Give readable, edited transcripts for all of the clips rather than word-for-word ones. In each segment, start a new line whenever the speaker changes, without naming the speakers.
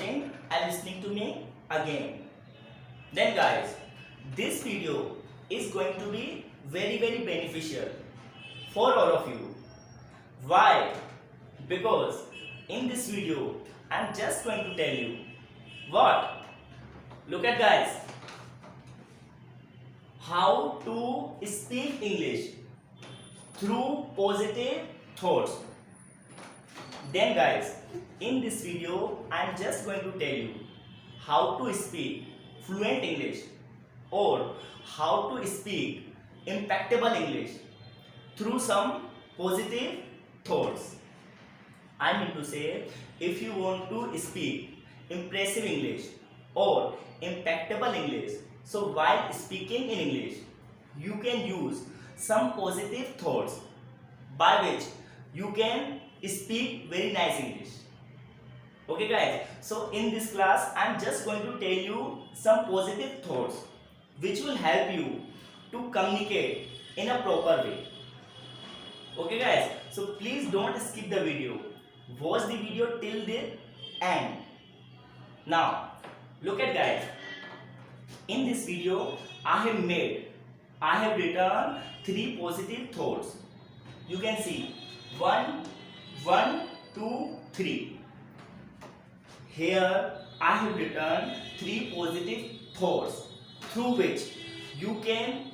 watching and listening to me again. Then guys, this video is going to be very beneficial for all of you. Why? Because in this video I am just going to tell you what? Look at guys, how to speak English through positive thoughts. Then guys, in this video I am just going to tell you how to speak fluent English or how to speak impeccable English through some positive thoughts. I mean to say, if you want to speak impressive English or impeccable English, so while speaking in English, you can use some positive thoughts by which you can speak very nice English. Okay guys, so in this class I am just going to tell you some positive thoughts which will help you to communicate in a proper way. Okay guys, so please don't skip the video. Watch the video till the end. Now, look at guys. In this video, I have written 3 positive thoughts. You can see 1, 2, 3. Here, I have written 3 positive thoughts through which you can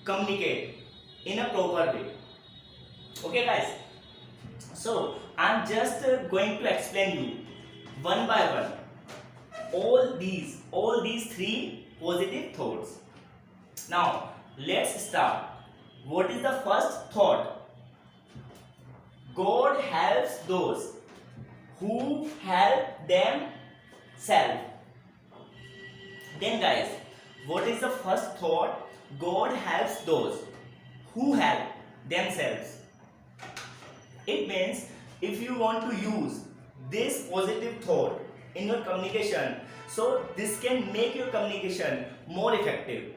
communicate in a proper way. Okay guys, so I am just going to explain you one by one all these 3 positive thoughts. Now let's start. What is the first thought? God helps those who help themselves. Then guys, what is the first thought? God helps those who help themselves. It means if you want to use this positive thought in your communication, so this can make your communication more effective.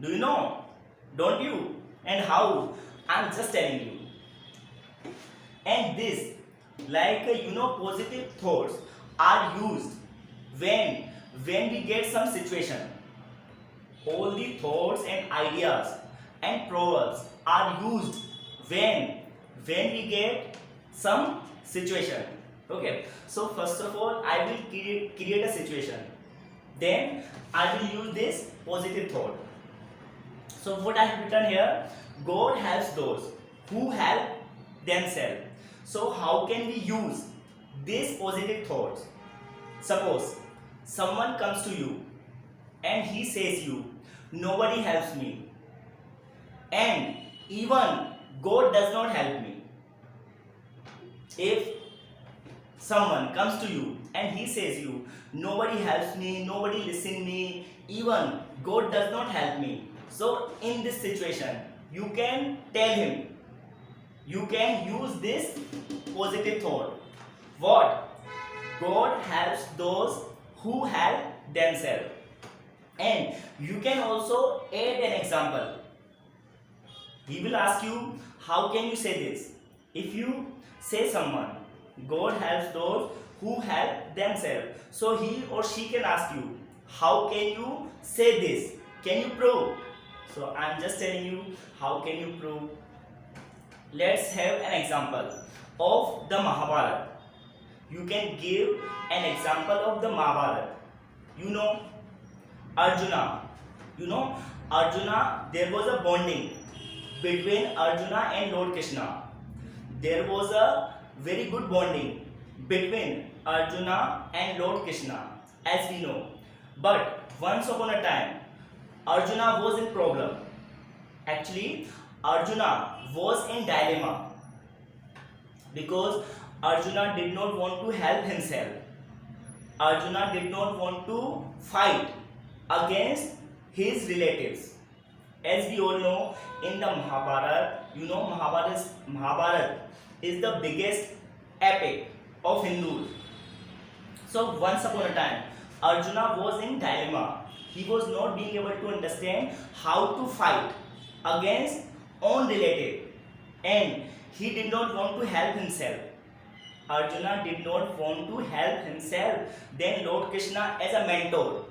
Do you know? Don't you? And how? I'm just telling you. And this, positive thoughts are used when we get some situation. All the thoughts and ideas and proverbs are used when we get some situation. Okay, so first of all I will create a situation, then I will use this positive thought. So what I have written here, God helps those who help themselves. So how can we use these positive thoughts? Suppose someone comes to you and he says you, nobody helps me, and even God does not help me. If someone comes to you and he says you, nobody helps me, nobody listens me, even God does not help me. So in this situation, you can tell him, you can use this positive thought. What? God helps those who help themselves. And you can also add an example. He will ask you, how can you say this? If you say someone, God helps those who help themselves, so he or she can ask you, how can you say this? Can you prove? So I am just telling you, how can you prove? Let's have an example of the Mahabharata. You can give an example of the Mahabharata. You know Arjuna. There was a bonding between Arjuna and Lord Krishna. There was a very good bonding between Arjuna and Lord Krishna, as we know. But once upon a time, Arjuna was in problem. Actually, Arjuna was in dilemma because Arjuna did not want to help himself. Arjuna did not want to fight against his relatives. As we all know, in the Mahabharata, Mahabharata is the biggest epic of Hindus. So once upon a time, Arjuna was in dilemma. He was not being able to understand how to fight against own relative, and he did not want to help himself. Arjuna did not want to help himself. Then Lord Krishna, as a mentor,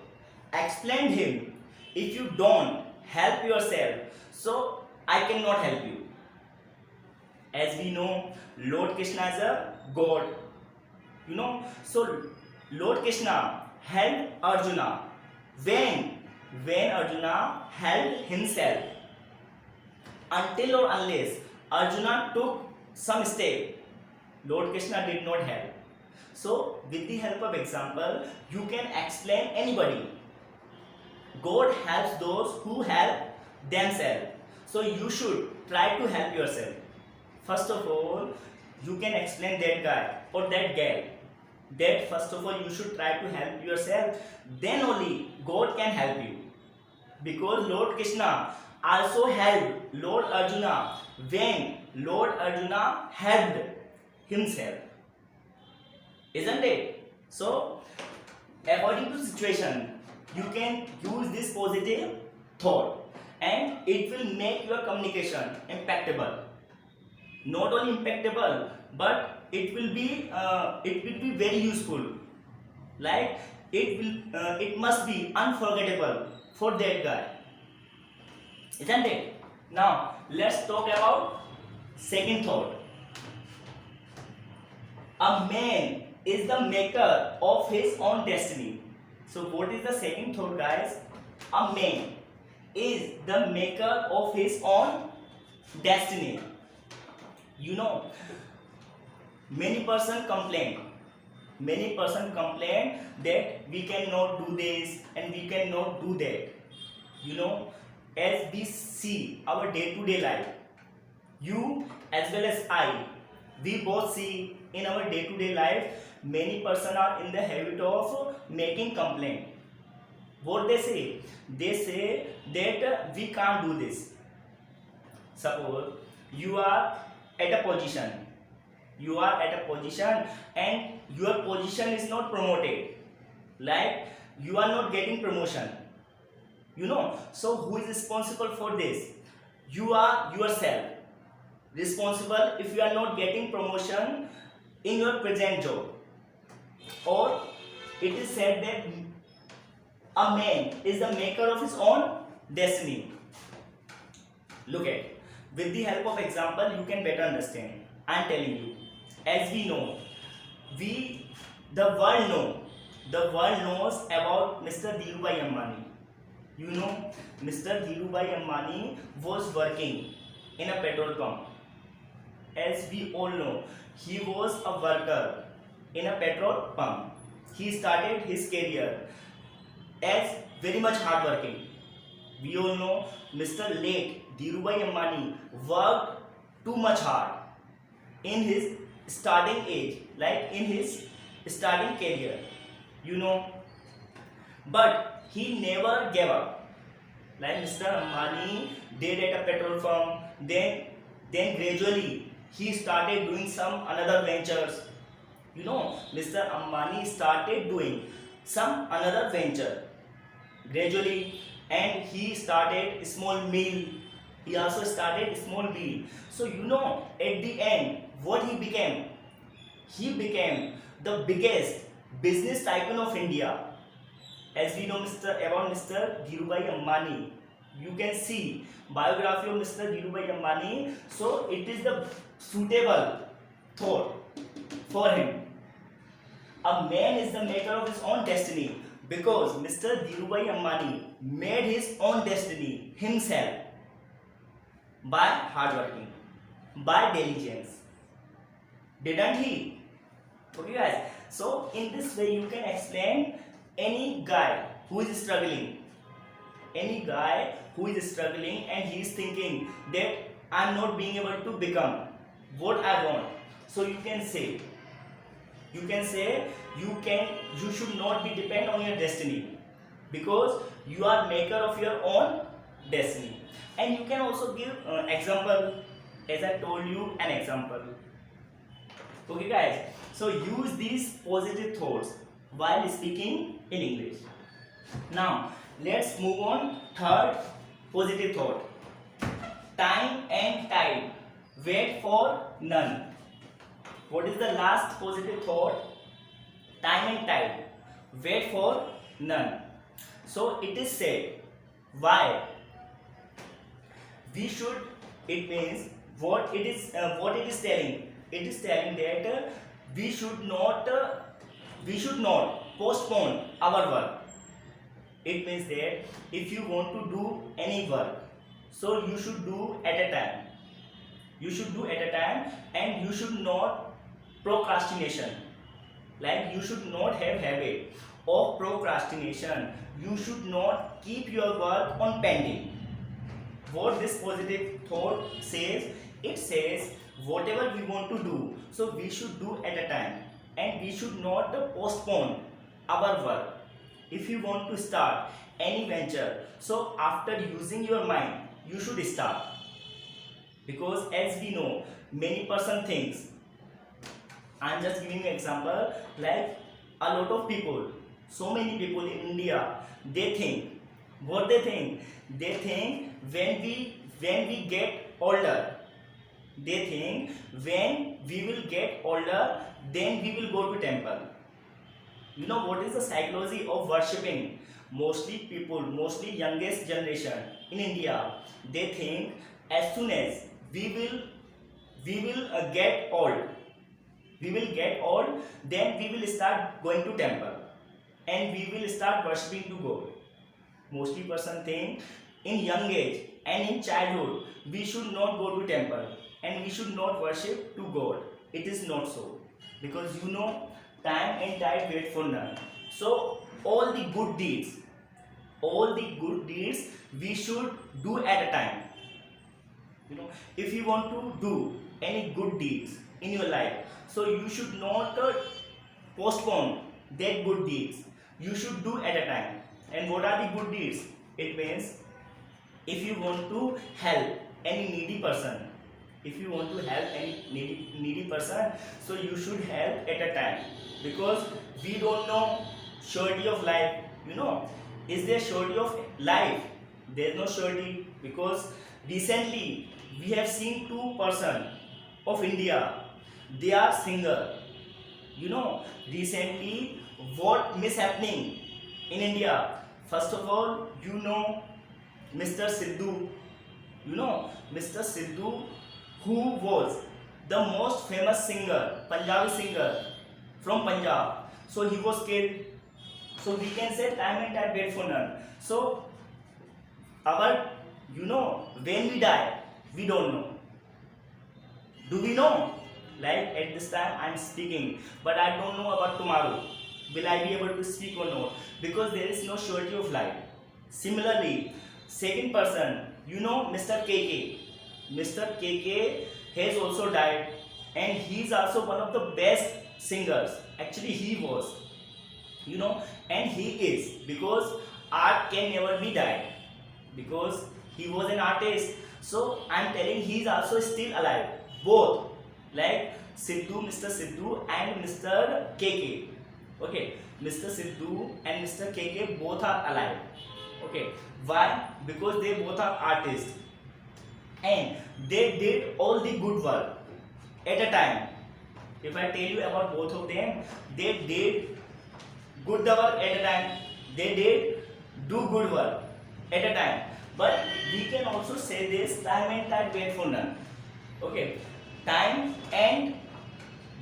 explained him, if you don't help yourself, so I cannot help you. As we know, Lord Krishna is a god, so Lord Krishna helped Arjuna when Arjuna helped himself. Until or unless Arjuna took some step, Lord Krishna did not help. So with the help of example, you can explain anybody. God helps those who help themselves. So you should try to help yourself. First of all, you can explain that guy or that girl that first of all you should try to help yourself, then only God can help you. Because Lord Krishna also helped Lord Arjuna when Lord Arjuna helped himself. Isn't it? So, according to situation, you can use this positive thought and it will make your communication impeccable. Not only impeccable, but it will be very useful. Like it must be unforgettable for that guy. Isn't it? Now let's talk about second thought. A man is the maker of his own destiny. So what is the second thought, guys? A man is the maker of his own destiny. Many person complain that we cannot do this and we cannot do that. As we see our day-to-day life, you as well as I, we both see in our day-to-day life, many person are in the habit of making complaint. What they say? They say that we can't do this. Suppose you are at a position and your position is not promoted, like you are not getting promotion, so who is responsible for this? You are yourself responsible if you are not getting promotion in your present job. Or it is said that a man is the maker of his own destiny. Look at, with the help of example you can better understand. I am telling you, as we know, the world knows about Mr. Dhirubhai Ambani. Mr. Dhirubhai Ambani was working in a petrol pump. As we all know, he was a worker in a petrol pump. He started his career as very much hardworking. We all know Mr. late Dhirubhai Ambani worked too much hard in his starting age, like in his starting career, but he never gave up. Like Mr. Ambani did at a petrol pump, then gradually he started doing some another ventures. Mr. Ambani started doing some another venture gradually, and he started a small mill. He also started a small mill. So at the end, what he became? He became the biggest business tycoon of India. As we know about Mr. Dhirubhai Ambani, you can see biography of Mr. Dhirubhai Ambani. So it is the suitable thought for him. A man is the maker of his own destiny, because Mr. Dhirubhai Ambani made his own destiny himself by hard working, by diligence. Didn't he? Okay guys, so in this way you can explain any guy who is struggling, and he is thinking that I am not being able to become what I want. So you should not be depend on your destiny, because you are maker of your own destiny. And you can also give example, as I told you an example. Okay guys, so use these positive thoughts while speaking in English. Now let's move on. Third positive thought: time and tide wait for none. What is the last positive thought? Time and tide. Wait for none. So it is said. Why? We should. It means what it is. What it is telling. It is telling that we should not. We should not postpone our work. It means that if you want to do any work, so you should do at a time. You should do at a time, and you should not procrastination. Like you should not have habit of procrastination. You should not keep your work on pending. What this positive thought says, it says whatever we want to do, so we should do at a time, and we should not postpone our work. If you want to start any venture, so after using your mind, you should start. Because as we know, many person thinks, I am just giving you an example, like a lot of people, so many people in India, they think, what they think? They think when we get older, they think when we will get older, then we will go to temple. You know what is the psychology of worshipping? Mostly people, mostly youngest generation in India, they think as soon as we will get old, then we will start going to temple, and we will start worshipping to God. Mostly person think in young age and in childhood we should not go to temple and we should not worship to God. It is not so, because you know time and tide wait for none. So all the good deeds we should do at a time. You know, if you want to do any good deeds in your life, so you should not postpone that good deeds. You should do at a time. And what are the good deeds? It means if you want to help any needy person, so you should help at a time, because we don't know surety of life. You know, is there surety of life? There is no surety, because recently we have seen two person of India, they are singer. You know, recently what mishappening in India? First of all, you know Mr. Sidhu. You know Mr. Sidhu, who was the most famous singer, Punjabi singer from Punjab. So he was killed. So we can say time and tide wait for none. So our, you know, when we die, we don't know. Do we know? Like at this time I am speaking, but I don't know about tomorrow. Will I be able to speak or not? Because there is no surety of life. Similarly, second person, you know Mr. KK. Mr. KK has also died, and he is also one of the best singers. Actually, he was, you know, and he is, because art can never be died, because he was an artist. So I am telling he is also still alive. Both, like Sidhu, Mr. Sidhu and Mr. KK. Okay, Mr. Sidhu and Mr. KK both are alive. Okay, why? Because they both are artists, and they did all the good work at a time. If I tell you about both of them, they did good work at a time. They did do good work at a time. But we can also say this: time and tide wait for none. Okay, time and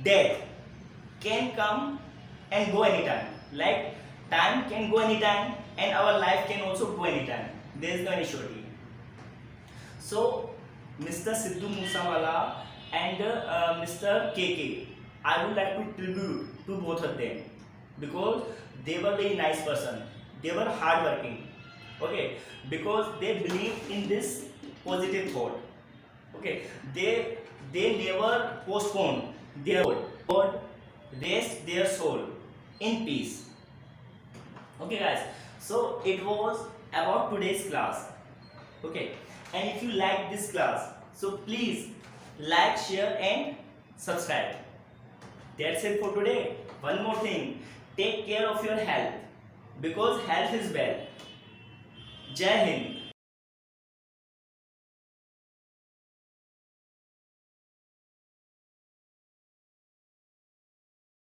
death can come and go anytime. Like time can go anytime, and our life can also go anytime. There is no any surety. So Mr. Sidhu Moosewala and Mr. KK, I would like to tribute to both of them, because they were very nice person. They were hardworking. Okay, because they believed in this positive thought. Okay, they never postponed their goal. God rest their soul in peace. Okay, guys. So it was about today's class. Okay, and if you like this class, so please like, share, and subscribe. That's it for today. One more thing: take care of your health, because health is wealth. Jai Hind.